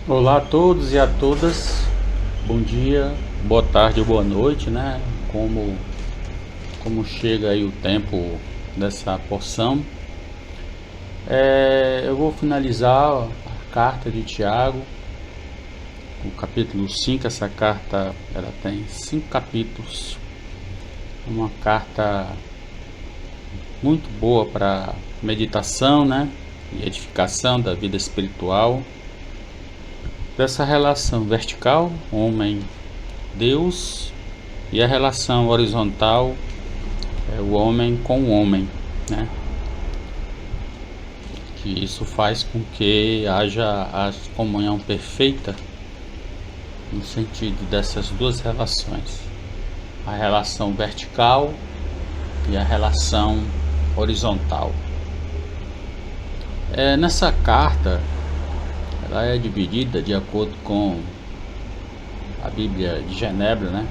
Olá a todos e a todas, bom dia, boa tarde ou boa noite, né? Como chega aí o tempo dessa porção. Eu vou finalizar a carta de Tiago, o capítulo 5. Essa carta ela tem 5 capítulos, uma carta muito boa para meditação, né? E edificação da vida espiritual. Dessa relação vertical, homem-Deus, e a relação horizontal, o homem com o homem, né? Que isso faz com que haja a comunhão perfeita no sentido dessas duas relações, a relação vertical e a relação horizontal. Nessa carta, ela é dividida de acordo com a Bíblia de Genebra, né?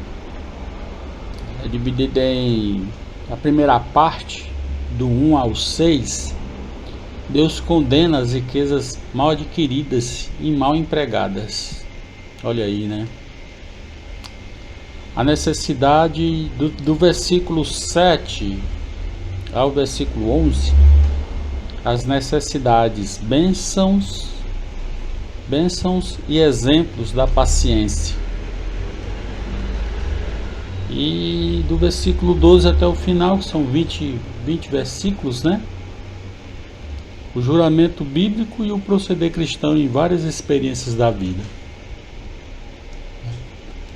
É dividida em a primeira parte, do 1 ao 6. Deus condena as riquezas mal adquiridas e mal empregadas. Olha aí, né? A necessidade do versículo 7 ao versículo 11, as necessidades, bênçãos e exemplos da paciência. E do versículo 12 até o final, que são 20 versículos, né? O juramento bíblico e o proceder cristão em várias experiências da vida.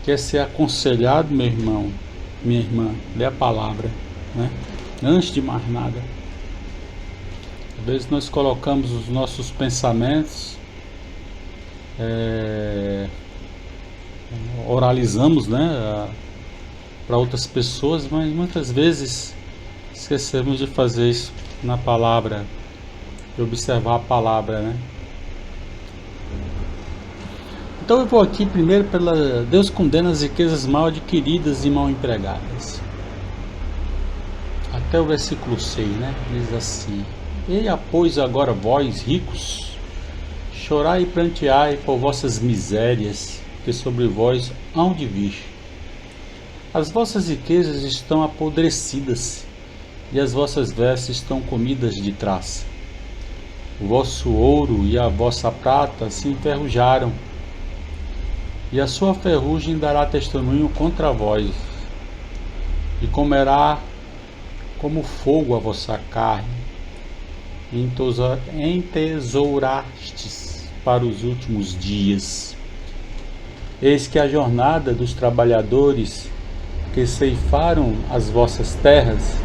Quer ser aconselhado, meu irmão, minha irmã, lê a palavra, né? Antes de mais nada. Às vezes nós colocamos os nossos pensamentos, oralizamos, né, para outras pessoas, mas muitas vezes esquecemos de fazer isso na palavra, de observar a palavra, né? Então eu vou aqui primeiro Deus condena as riquezas mal adquiridas e mal empregadas. Até o versículo 6, né? Diz assim: Eia, pois, agora vós, ricos, chorai e pranteai por vossas misérias, que sobre vós hão de vir. As vossas riquezas estão apodrecidas, e as vossas vestes estão comidas de traça. O vosso ouro e a vossa prata se enferrujaram, e a sua ferrugem dará testemunho contra vós, e comerá como fogo a vossa carne, e entesourastes para os últimos dias. Eis que a jornada dos trabalhadores que ceifaram as vossas terras,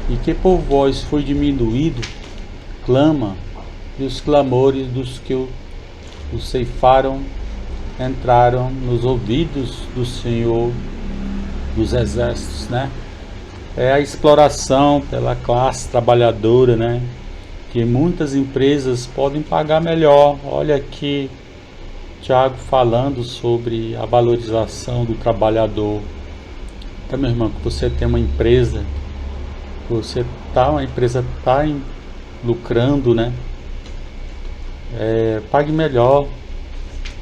e que por vós foi diminuído, clama, e os clamores dos que o ceifaram entraram nos ouvidos do Senhor dos Exércitos, né? É a exploração pela classe trabalhadora, né? Que muitas empresas podem pagar melhor. Olha aqui Tiago falando sobre a valorização do trabalhador. Então, meu irmão, que você tem uma empresa, a empresa está lucrando, né? Pague melhor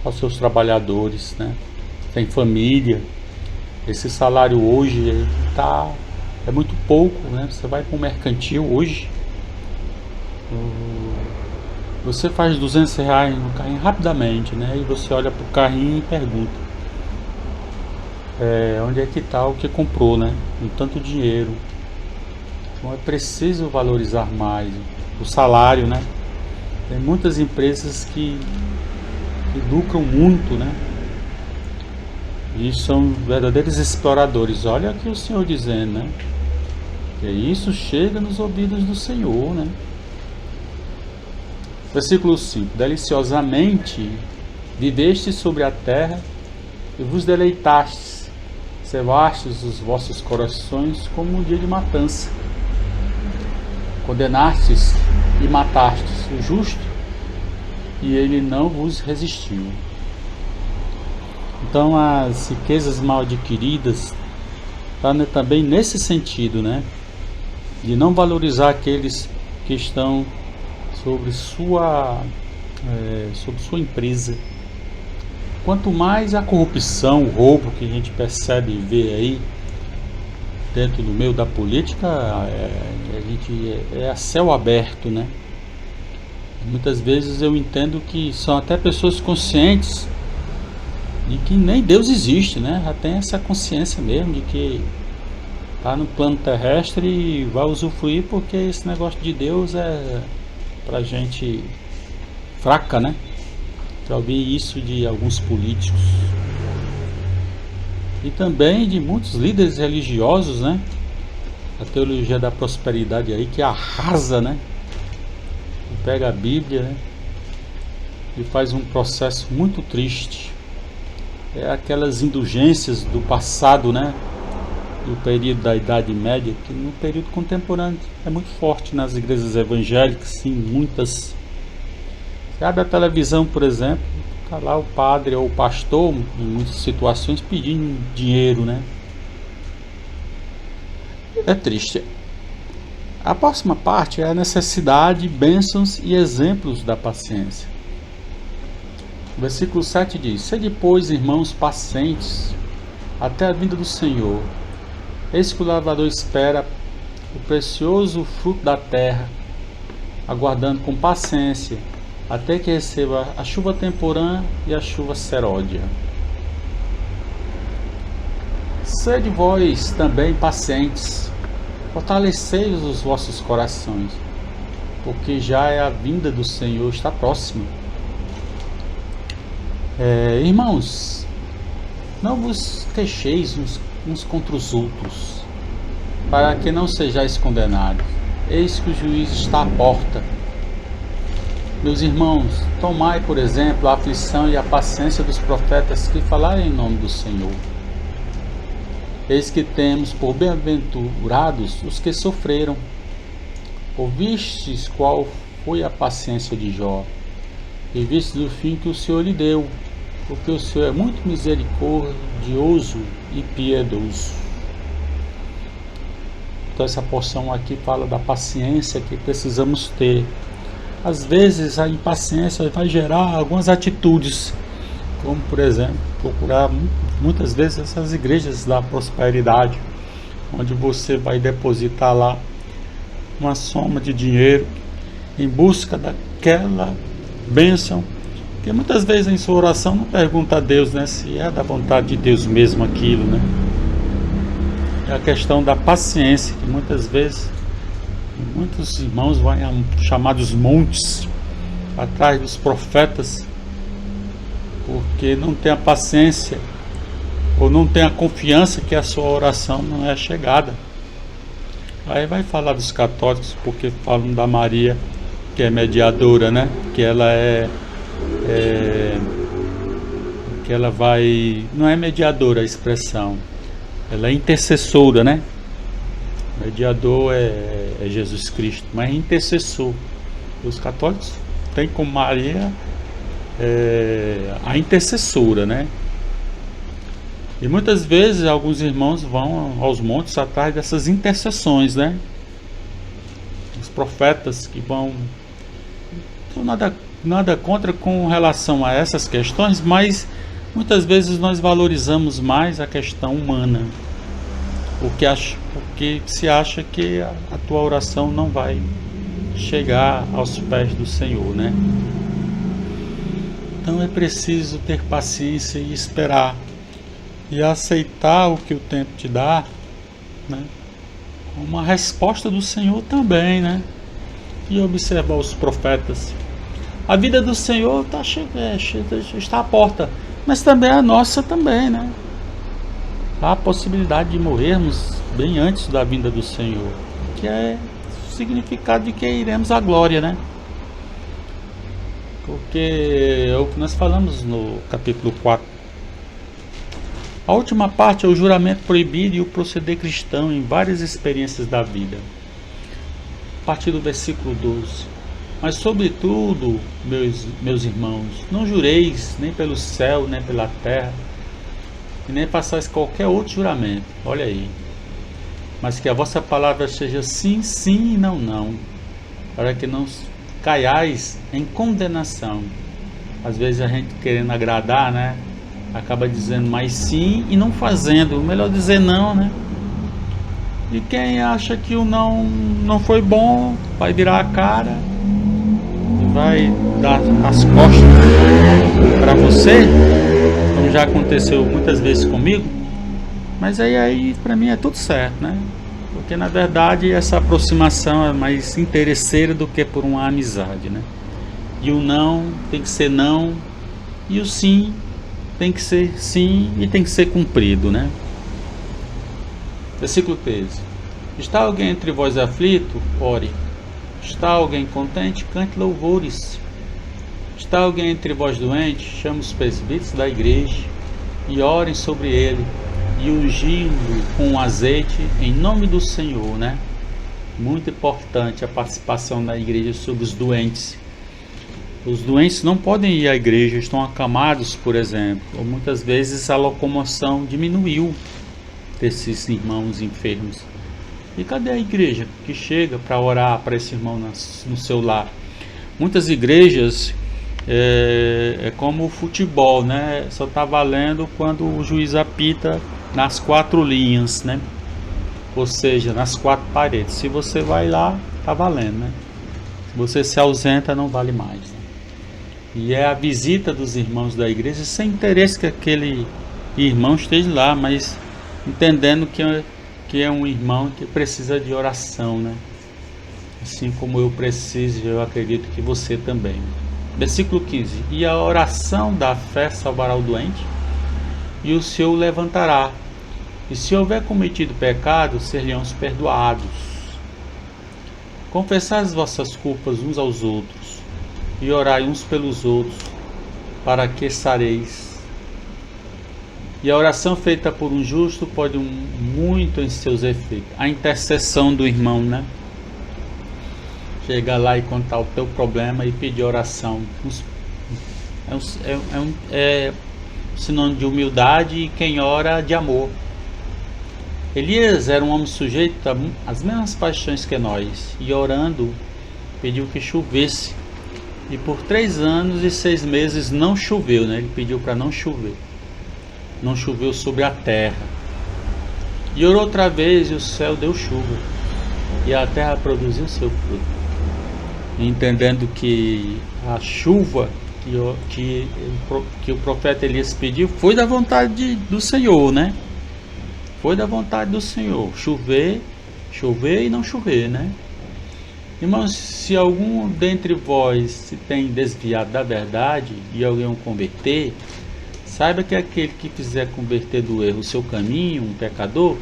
aos seus trabalhadores, né? Tem família. Esse salário hoje é muito pouco, né? Você vai para um mercantil hoje, você faz R$ 200 no carrinho rapidamente, né? E você olha para o carrinho e pergunta: onde é que está o que comprou, né? Com tanto dinheiro. Então é preciso valorizar mais o salário, né? Tem muitas empresas que lucram muito, né? E são verdadeiros exploradores. Olha aqui o Senhor dizendo, né? Que isso chega nos ouvidos do Senhor, né? Versículo 5: Deliciosamente vivestes sobre a terra e vos deleitastes, cevastes os vossos corações como um dia de matança. Condenastes e matastes o justo, e ele não vos resistiu. Então as riquezas mal adquiridas estão também nesse sentido, né? De não valorizar aqueles que estão sobre sua sobre sua empresa. Quanto mais a corrupção, o roubo que a gente percebe e vê aí dentro do meio da política, a gente é a céu aberto, né? Muitas vezes eu entendo que são até pessoas conscientes de que nem Deus existe, né? Já tem essa consciência mesmo de que tá no plano terrestre e vai usufruir, porque esse negócio de Deus é pra gente fraca, né? Já ouvi isso de alguns políticos e também de muitos líderes religiosos, né? A teologia da prosperidade aí que arrasa, né? E pega a Bíblia, né? E faz um processo muito triste. É aquelas indulgências do passado, né? Do período da Idade Média, que no período contemporâneo é muito forte nas igrejas evangélicas, sim, muitas. Você abre a televisão, por exemplo, está lá o padre ou o pastor, em muitas situações, pedindo dinheiro, né? É triste. A próxima parte é a necessidade, bênçãos e exemplos da paciência. O versículo 7 diz: Sede, pois, irmãos, pacientes, até a vinda do Senhor. Eis que o lavrador espera o precioso fruto da terra, aguardando com paciência, até que receba a chuva temporã e a chuva seródia. Sede vós também pacientes, fortalecei os vossos corações, porque já é a vinda do Senhor, está próxima. Irmãos, não vos queixeis uns contra os outros, para que não sejais condenados. Eis que o juiz está à porta. Meus irmãos, tomai, por exemplo, a aflição e a paciência dos profetas que falaram em nome do Senhor. Eis que temos por bem-aventurados os que sofreram. Ouvistes qual foi a paciência de Jó, e vistes o fim que o Senhor lhe deu, porque o Senhor é muito misericordioso e piedoso. Então essa porção aqui fala da paciência que precisamos ter. Às vezes a impaciência vai gerar algumas atitudes, como por exemplo, procurar muitas vezes essas igrejas da prosperidade, onde você vai depositar lá uma soma de dinheiro em busca daquela bênção, que muitas vezes em sua oração não pergunta a Deus, né, se é da vontade de Deus mesmo aquilo, né? É a questão da paciência, que muitas vezes muitos irmãos vão a chamados montes atrás dos profetas, porque não tem a paciência ou não tem a confiança que a sua oração não é chegada. Aí vai falar dos católicos, porque falam da Maria, que é mediadora, né? Que ela que ela vai, não é mediadora a expressão, ela é intercessora, né? Mediador é Jesus Cristo, mas intercessor. Os católicos têm como Maria a intercessora, né? E muitas vezes alguns irmãos vão aos montes atrás dessas intercessões, né? Os profetas que vão. Então, nada contra com relação a essas questões, mas muitas vezes nós valorizamos mais a questão humana, porque se acha que a tua oração não vai chegar aos pés do Senhor, né? Então é preciso ter paciência e esperar e aceitar o que o tempo te dá, né? Uma resposta do Senhor também, né? E observar os profetas. A vida do Senhor está à porta, mas também a nossa também, né? Há a possibilidade de morrermos bem antes da vinda do Senhor, que é o significado de que iremos à glória, né? Porque é o que nós falamos no capítulo 4. A última parte é o juramento proibido e o proceder cristão em várias experiências da vida. A partir do versículo 12. Mas sobretudo, meus irmãos, não jureis nem pelo céu, nem pela terra, e nem façais qualquer outro juramento. Olha aí. Mas que a vossa palavra seja sim, sim e não, não, para que não caiais em condenação. Às vezes a gente querendo agradar, né? Acaba dizendo mais sim e não fazendo. Melhor dizer não, né? E quem acha que o não foi bom, vai virar a cara e vai dar as costas para você, como já aconteceu muitas vezes comigo. Mas aí para mim é tudo certo, né? Porque na verdade essa aproximação é mais interesseira do que por uma amizade, né? E o não tem que ser não, e o sim tem que ser sim e tem que ser cumprido, né? Versículo 13. Está alguém entre vós aflito? Ore. Está alguém contente? Cante louvores. Está alguém entre vós doente? Chame os presbíteros da igreja e orem sobre ele e ungindo com azeite em nome do Senhor, né? Muito importante a participação da igreja sobre os doentes. Os doentes não podem ir à igreja, estão acamados, por exemplo, ou muitas vezes a locomoção diminuiu desses irmãos enfermos. E cadê a igreja que chega para orar para esse irmão no seu lar? Muitas igrejas é como o futebol, né? Só está valendo quando o juiz apita nas 4 linhas, né? Ou seja, nas 4 paredes. Se você vai lá, está valendo, né? Se você se ausenta, não vale mais, né? E é a visita dos irmãos da igreja sem interesse que aquele irmão esteja lá, mas entendendo que é um irmão que precisa de oração, né? Assim como eu preciso, eu acredito que você também. Versículo 15. E a oração da fé salvará o doente, e o Senhor o levantará. E se houver cometido pecado, ser-lhe-ão perdoados. Confessai as vossas culpas uns aos outros, e orai uns pelos outros, para que sareis. E a oração feita por um justo pode muito em seus efeitos. A intercessão do irmão, né? Chega lá e contar o teu problema e pedir oração. É sinônimo de humildade, e quem ora de amor. Elias era um homem sujeito às mesmas paixões que nós, e orando pediu que chovesse. E por 3 anos e 6 meses não choveu, né? Ele pediu para não chover. Não choveu sobre a terra. E orou outra vez e o céu deu chuva. E a terra produziu seu fruto. Entendendo que a chuva que o profeta Elias pediu foi da vontade do Senhor, né? Foi da vontade do Senhor. Chover e não chover, né? Irmãos, se algum dentre vós se tem desviado da verdade e alguém o converter, saiba que aquele que fizer converter do erro o seu caminho, um pecador,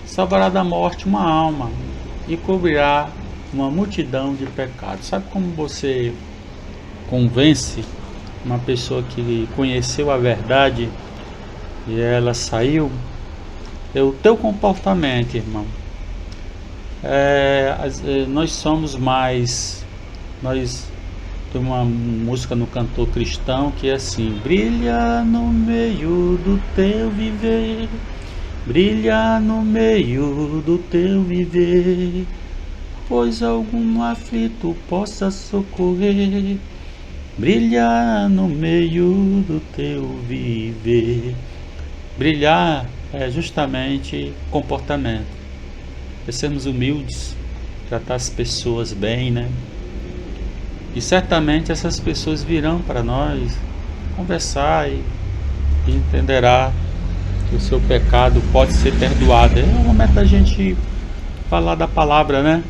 salvará da morte uma alma e cobrirá uma multidão de pecados. Sabe como você convence uma pessoa que conheceu a verdade e ela saiu? É o teu comportamento, irmão. Nós somos mais. Nós temos uma música no cantor cristão que é assim: brilha no meio do teu viver, brilha no meio do teu viver, pois algum aflito possa socorrer, brilha no meio do teu viver. Brilhar é justamente comportamento. É sermos humildes, tratar as pessoas bem, né? E certamente essas pessoas virão para nós conversar e entenderá que o seu pecado pode ser perdoado. É o momento da gente falar da palavra, né?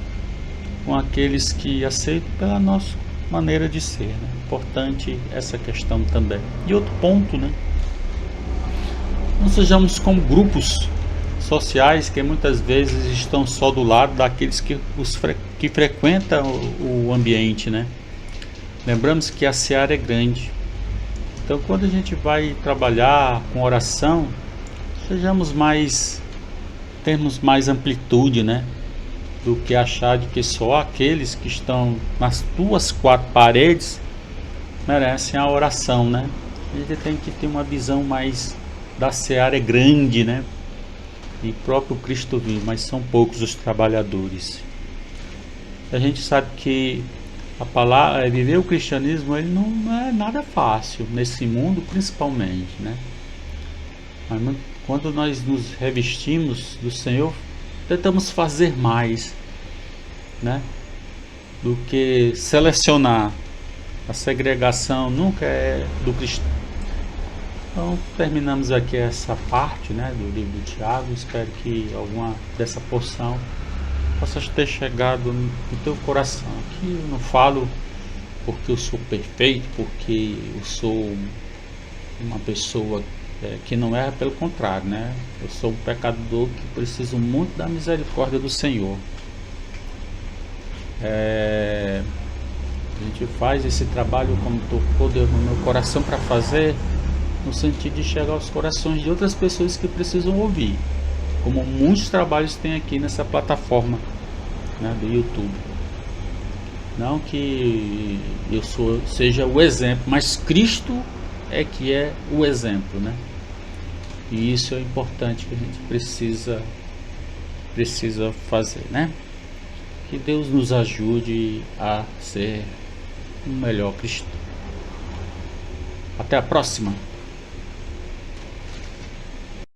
Com aqueles que aceitam pela nossa maneira de ser, né? Importante essa questão também. E outro ponto, né? Não sejamos como grupos sociais que muitas vezes estão só do lado daqueles que frequentam o ambiente, né? Lembramos que a seara é grande. Então, quando a gente vai trabalhar com oração, termos mais amplitude, né? Do que achar de que só aqueles que estão nas tuas 4 paredes merecem a oração, né? A gente tem que ter uma visão mais da seara é grande, né? E próprio Cristo vive, mas são poucos os trabalhadores. A gente sabe que A palavra, viver o cristianismo, ele não é nada fácil, nesse mundo principalmente, né? Mas quando nós nos revestimos do Senhor, tentamos fazer mais, né? Do que selecionar. A segregação nunca é do cristão. Então terminamos aqui essa parte, né, do livro de Tiago. Espero que alguma dessa porção possa ter chegado no teu coração. Aqui eu não falo porque eu sou perfeito, porque eu sou uma pessoa que não erra, pelo contrário, né? Eu sou um pecador que preciso muito da misericórdia do Senhor. A gente faz esse trabalho como tocou Deus no meu coração para fazer, no sentido de chegar aos corações de outras pessoas que precisam ouvir, como muitos trabalhos tem aqui nessa plataforma, né, do YouTube. Não que eu seja o exemplo, mas Cristo é que é o exemplo, né? E isso é importante, que a gente precisa fazer, né? Que Deus nos ajude a ser um melhor cristão. Até a próxima!